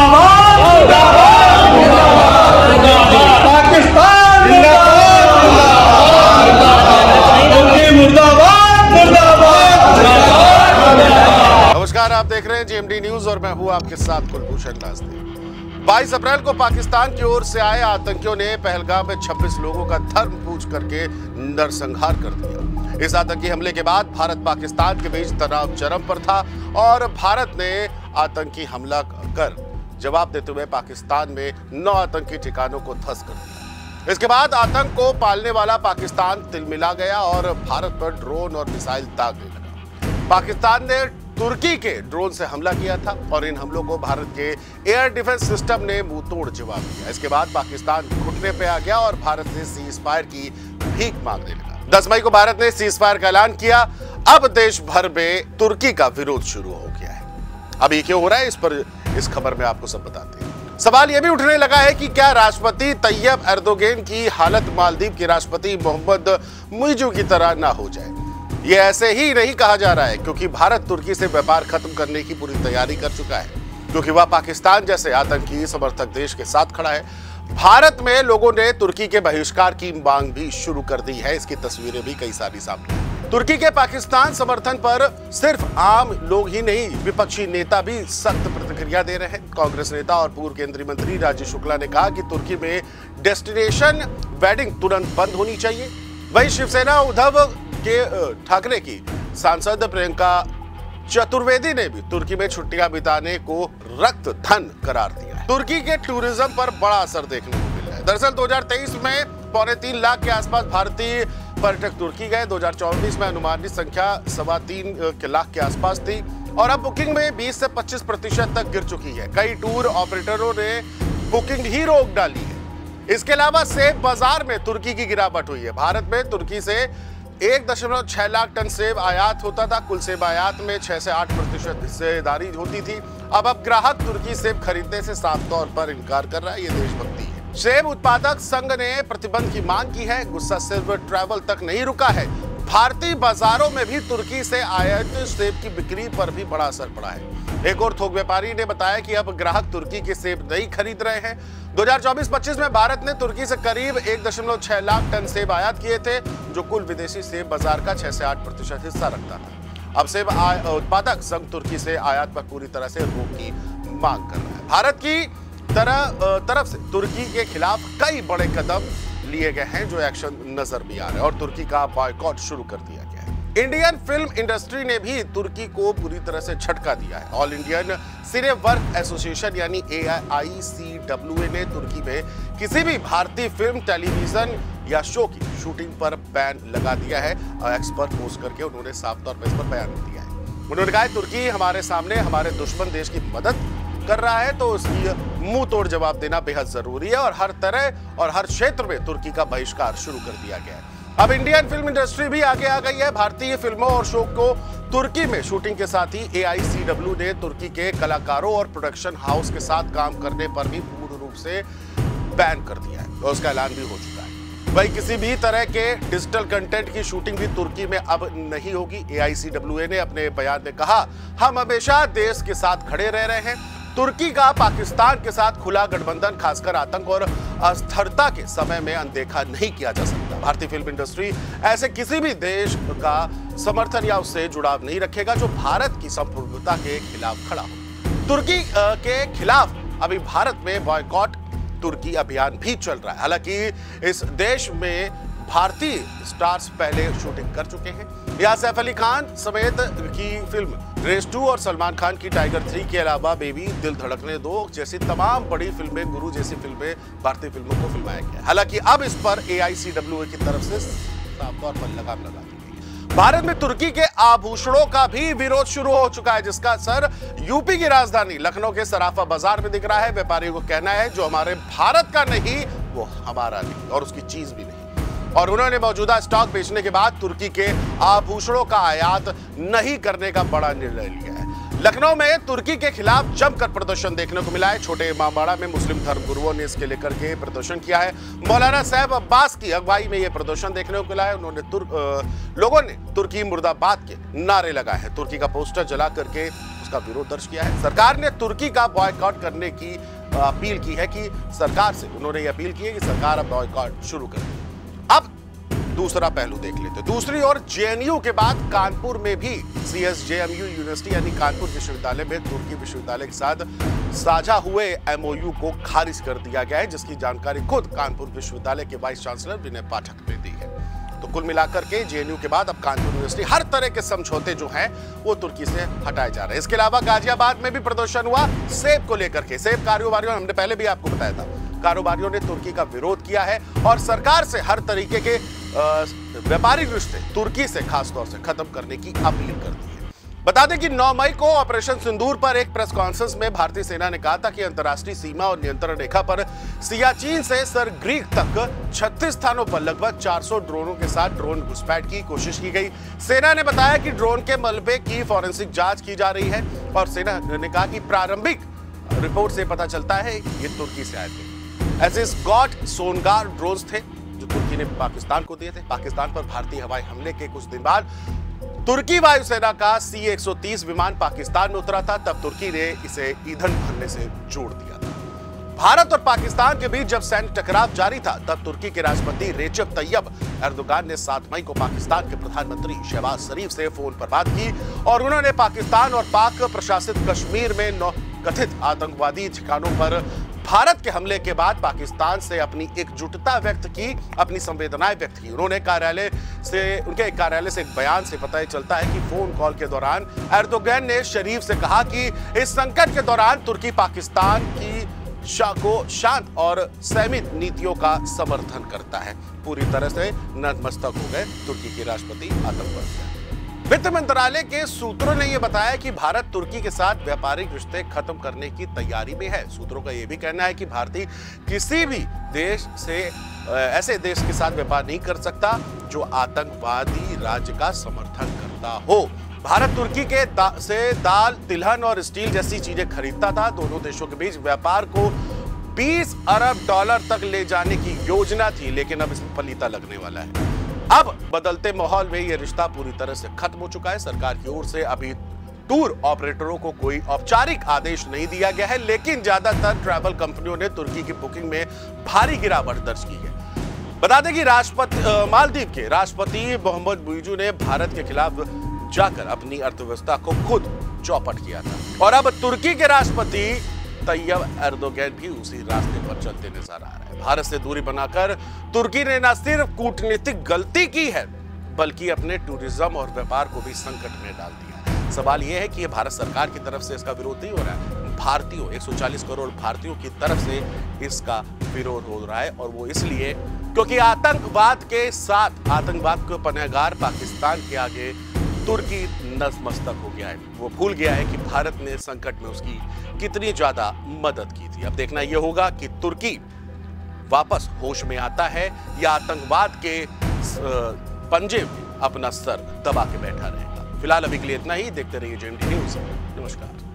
मुर्दाबाद मुर्दाबाद मुर्दाबाद पाकिस्तान मुर्दाबाद मुर्दाबाद। नमस्कार, आप देख रहे हैं जीएमडी न्यूज और मैं हूं आपके साथ कुलभूषण लाजमी। 22 अप्रैल को पाकिस्तान की ओर से आए आतंकियों ने पहलगाम में 26 लोगों का धर्म पूछ करके नरसंहार कर दिया। इस आतंकी हमले के बाद भारत पाकिस्तान के बीच तनाव चरम पर था और भारत ने आतंकी हमला कर जवाब देते हुए पाकिस्तान में 9 आतंकी ठिकानों को ध्वस्त कर दिया। इसके बाद आतंक को पालने वाला पाकिस्तान तिलमिला गया और भारत पर ड्रोन और मिसाइल दागने लगा। पाकिस्तान ने तुर्की के ड्रोन से हमला किया था और इन हमलों को भारत के एयर डिफेंस सिस्टम ने मुंहतोड़ जवाब दिया। इसके बाद पाकिस्तान घुटने पे आ गया और भारत से सीज फायर की भीख मांगने लगा। 10 मई को भारत ने सीज फायर का ऐलान किया। अब देश भर में तुर्की का विरोध शुरू हो गया है। अब ये क्यों हो रहा है, इस खबर में आपको सब बताते हैं। सवाल यह भी उठने लगा है कि क्या राष्ट्रपति तैयब एर्दोगन की हालत मालदीव के राष्ट्रपति मोहम्मद मुइज़ू की तरह ना हो जाए। ये ऐसे ही नहीं कहा जा रहा है क्योंकि भारत तुर्की से व्यापार खत्म करने की पूरी तैयारी कर चुका है, क्योंकि वह पाकिस्तान जैसे आतंकी समर्थक देश के साथ खड़ा है। भारत में लोगों ने तुर्की के बहिष्कार की मांग भी शुरू कर दी है। इसकी तस्वीरें भी कई सारी सामने। तुर्की के पाकिस्तान समर्थन पर सिर्फ आम लोग ही नहीं, विपक्षी नेता भी सख्त प्रतिक्रिया दे रहे हैं। कांग्रेस नेता और पूर्व केंद्रीय मंत्री राजीव शुक्ला ने कहा कि तुर्की में डेस्टिनेशन वेडिंग तुरंत बंद होनी चाहिए। वहीं शिवसेना उद्धव ठाकरे की सांसद प्रियंका चतुर्वेदी ने भी तुर्की में छुट्टियां बिताने को रक्त धन करार दिया है। तुर्की के टूरिज्म पर बड़ा असर देखने को मिल रहा है। दरअसल 2023 में 3.25 लाख के आसपास भारतीय पर्यटक तुर्की गए। 2024 में अनुमानित संख्या 3.25 लाख के आसपास थी और अब बुकिंग में 20 से 25% तक गिर चुकी है। कई टूर ऑपरेटरों ने बुकिंग ही रोक डाली है। इसके अलावा सेब बाजार में तुर्की की गिरावट हुई है। भारत में तुर्की से 1.6 लाख टन सेब आयात होता था। कुल सेब आयात में 6 से 8% हिस्सेदारी होती थी। अब ग्राहक तुर्की सेब खरीदने से साफ तौर पर इनकार कर रहा है। ये देशभक्ति है। सेब उत्पादक संघ ने प्रतिबंध की मांग की है। गुस्सा सिर्फ ट्रैवल तक नहीं रुका है, भारतीय बाजारों में भी तुर्की से आयातित सेब की बिक्री पर भी बड़ा असर पड़ा है। एक और थोक व्यापारी ने बताया कि अब ग्राहक तुर्की के सेब नहीं खरीद रहे हैं। 2024-25 में भारत ने तुर्की से करीब 1.6 लाख टन सेब आयात किए थे, जो कुल विदेशी सेब बाजार का 6 से 8% हिस्सा रखता था। अब सेब उत्पादक संघ तुर्की से आयात पर पूरी तरह से रोक की मांग कर रहा है। भारत की तरफ से तुर्की के खिलाफ कई बड़े कदम लिए गए हैं, जो एक्शन नजर भी आ रहे हैं और तुर्की का बॉयकॉट शुरू कर दिया गया है। इंडियन फिल्म इंडस्ट्री ने भी तुर्की को पूरी तरह से झटका दिया है। ऑल इंडियन सिने वर्क एसोसिएशन यानी AICWA ने तुर्की में किसी भी भारतीय फिल्म, टेलीविजन या शो की शूटिंग पर बैन लगा दिया है। एक्स पर पोस्ट करके उन्होंने साफ तौर पर इस पर बयान दिया है। उन्होंने कहा तुर्की हमारे सामने हमारे दुश्मन देश की मदद कर रहा है, तो उसकी मुंह तोड़ जवाब देना बेहद जरूरी है और हर तरह और हर क्षेत्र में तुर्की का बहिष्कार शुरू कर दिया गया है। अब इंडियन फिल्म इंडस्ट्री भी आगे आ गई है। भारतीय फिल्मों और शो को तुर्की में शूटिंग के साथ ही AICWA ने तुर्की के कलाकारों और प्रोडक्शन हाउस के साथ काम करने पर भी पूर्ण रूप से बैन कर दिया है और उसका ऐलान भी हो चुका है। वही किसी भी तरह के डिजिटल कंटेंट की शूटिंग भी तुर्की में अब नहीं होगी। AICWA ने अपने बयान में कहा, हम हमेशा देश के साथ खड़े रह रहे हैं। तुर्की का पाकिस्तान के साथ खुला गठबंधन खासकर आतंक और अस्थिरता के समय में अनदेखा नहीं किया जा सकता। भारतीय फिल्म इंडस्ट्री ऐसे किसी भी देश का समर्थन या उससे जुड़ाव नहीं रखेगा जो भारत की संप्रभुता के खिलाफ खड़ा हो। तुर्की के खिलाफ अभी भारत में बॉयकॉट तुर्की अभियान भी चल रहा है। हालांकि इस देश में भारतीय स्टार्स पहले शूटिंग कर चुके हैं। यहाँ सैफ अली खान समेत की फिल्म रेस 2 और सलमान खान की टाइगर 3 के अलावा बेबी, दिल धड़कने दो जैसी तमाम बड़ी फिल्में, गुरु जैसी फिल्में भारतीय फिल्मों को फिल्माया गया। हालांकि अब इस पर AICWA की तरफ से साफ तौर पर लगाम लगा दी गई। भारत में तुर्की के आभूषणों का भी विरोध शुरू हो चुका है, जिसका असर यूपी की राजधानी लखनऊ के सराफा बाजार में दिख रहा है। व्यापारियों को कहना है जो हमारे भारत का नहीं वो हमारा नहीं और उसकी चीज भी नहीं। और उन्होंने मौजूदा स्टॉक बेचने के बाद तुर्की के आभूषणों का आयात नहीं करने का बड़ा निर्णय लिया है। लखनऊ में तुर्की के खिलाफ जमकर प्रदर्शन देखने को मिला है। छोटे इमामबाड़ा में मुस्लिम धर्मगुरुओं ने इसके लेकर के प्रदर्शन किया है। मौलाना साहब अब्बास की अगुवाई में यह प्रदर्शन देखने को मिला है। लोगों ने तुर्की मुर्दाबाद के नारे लगाए हैं। तुर्की का पोस्टर जला करके उसका विरोध दर्ज किया है। सरकार ने तुर्की का बॉयकॉट करने की अपील की है कि सरकार से उन्होंने ये अपील की है कि सरकार अब बॉयकॉट शुरू कर दे। अब दूसरा पहलू देख लेते हैं। दूसरी ओर जेएनयू के बाद कानपुर में भी सीएसजेएमयू यूनिवर्सिटी यानी कानपुर विश्वविद्यालय में तुर्की विश्वविद्यालय के साथ साझा हुए एमओयू को खारिज कर दिया गया है, जिसकी जानकारी खुद कानपुर विश्वविद्यालय के वाइस चांसलर विनय पाठक ने दी है। तो कुल मिलाकर के जेएनयू के बाद अब कानपुर यूनिवर्सिटी हर तरह के समझौते जो हैं वो तुर्की से हटाए जा रहे हैं। इसके अलावा गाजियाबाद में भी प्रदर्शन हुआ सेब को लेकर के। सेब कारोबारियों, हमने पहले भी आपको बताया था, कारोबारियों ने तुर्की का विरोध किया है और सरकार से हर तरीके के व्यापारिक रिश्ते तुर्की से खासतौर से खत्म करने की अपील कर दी है। बता दें कि 9 मई को ऑपरेशन सिंदूर पर एक प्रेस कॉन्फ्रेंस में भारतीय सेना ने कहा था कि अंतर्राष्ट्रीय सीमा और नियंत्रण रेखा पर सियाचिन से सर ग्रीक तक 36 स्थानों पर लगभग 400 ड्रोनों के साथ ड्रोन घुसपैठ की कोशिश की गई। सेना ने बताया कि ड्रोन के मलबे की फॉरेंसिक जांच की जा रही है और सेना ने कहा कि प्रारंभिक रिपोर्ट से पता चलता है ये तुर्की से आए थे। ऐसे स्कॉट सोनगार ड्रोन थे जो तुर्की ने पाकिस्तान को दिए थे। पाकिस्तान पर भारतीय हवाई हमले के कुछ दिन बाद तुर्की वायुसेना का C-130 विमान पाकिस्तान में उतरा था। तब तुर्की ने इसे ईंधन भरने से जोड़ दिया था। भारत और पाकिस्तान के बीच जब सैन्य टकराव जारी था तब तुर्की के राष्ट्रपति रेजब तैयब एर्दोगान ने 7 मई को पाकिस्तान के प्रधानमंत्री शहबाज शरीफ से फोन पर बात की और उन्होंने पाकिस्तान और पाक प्रशासित कश्मीर में कथित आतंकवादी ठिकानों पर भारत के हमले के बाद पाकिस्तान से अपनी एकजुटता व्यक्त की, अपनी संवेदनाएं व्यक्त की। उनके कार्यालय से एक बयान से पता चलता है कि फोन कॉल के दौरान एर्दोगान ने शरीफ से कहा कि इस संकट के दौरान तुर्की पाकिस्तान की शांत और संयमित नीतियों का समर्थन करता है। पूरी तरह से नतमस्तक हो गए तुर्की के राष्ट्रपति आतंकवाद से। वित्त मंत्रालय के सूत्रों ने यह बताया कि भारत तुर्की के साथ व्यापारिक रिश्ते खत्म करने की तैयारी में है। सूत्रों का यह भी कहना है कि भारतीय किसी भी देश से ऐसे देश के साथ व्यापार नहीं कर सकता जो आतंकवादी राज्य का समर्थन करता हो। भारत तुर्की के से दाल, तिलहन और स्टील जैसी चीजें खरीदता था। दोनों देशों के बीच व्यापार को 20 अरब डॉलर तक ले जाने की योजना थी, लेकिन अब इसमें फलीता लगने वाला है। अब बदलते माहौल में यह रिश्ता पूरी तरह से खत्म हो चुका है। सरकार की ओर से अभी टूर ऑपरेटरों को कोई औपचारिक आदेश नहीं दिया गया है, लेकिन ज्यादातर ट्रैवल कंपनियों ने तुर्की की बुकिंग में भारी गिरावट दर्ज की है। बता दें कि मालदीव के राष्ट्रपति मोहम्मद बुइजू ने भारत के खिलाफ जाकर अपनी अर्थव्यवस्था को खुद चौपट किया था और अब तुर्की के राष्ट्रपति तैयब एर्दोगान भी उसी रास्ते पर चलते नजर आ रहा है। भारत से दूरी बनाकर तुर्की ने न सिर्फ कूटनीतिक गलती की है बल्कि अपने टूरिज्म और व्यापार को भी संकट में डाल दिया है। सवाल यह है कि यह भारत सरकार की तरफ से इसका विरोध नहीं हो रहा है, भारतीयों 140 करोड़ भारतीयों की तरफ से इसका विरोध हो रहा है और वो इसलिए क्योंकि आतंकवाद के साथ आतंकवाद के पनाहगार पाकिस्तान के आगे तुर्की नतमस्तक हो गया है। वो भूल गया है कि भारत ने संकट में उसकी कितनी ज्यादा मदद की थी। अब देखना यह होगा कि तुर्की वापस होश में आता है या आतंकवाद के पंजे में अपना सर दबा के बैठा रहेगा। फिलहाल अभी के लिए इतना ही। देखते रहिए जेएमडी न्यूज़। नमस्कार।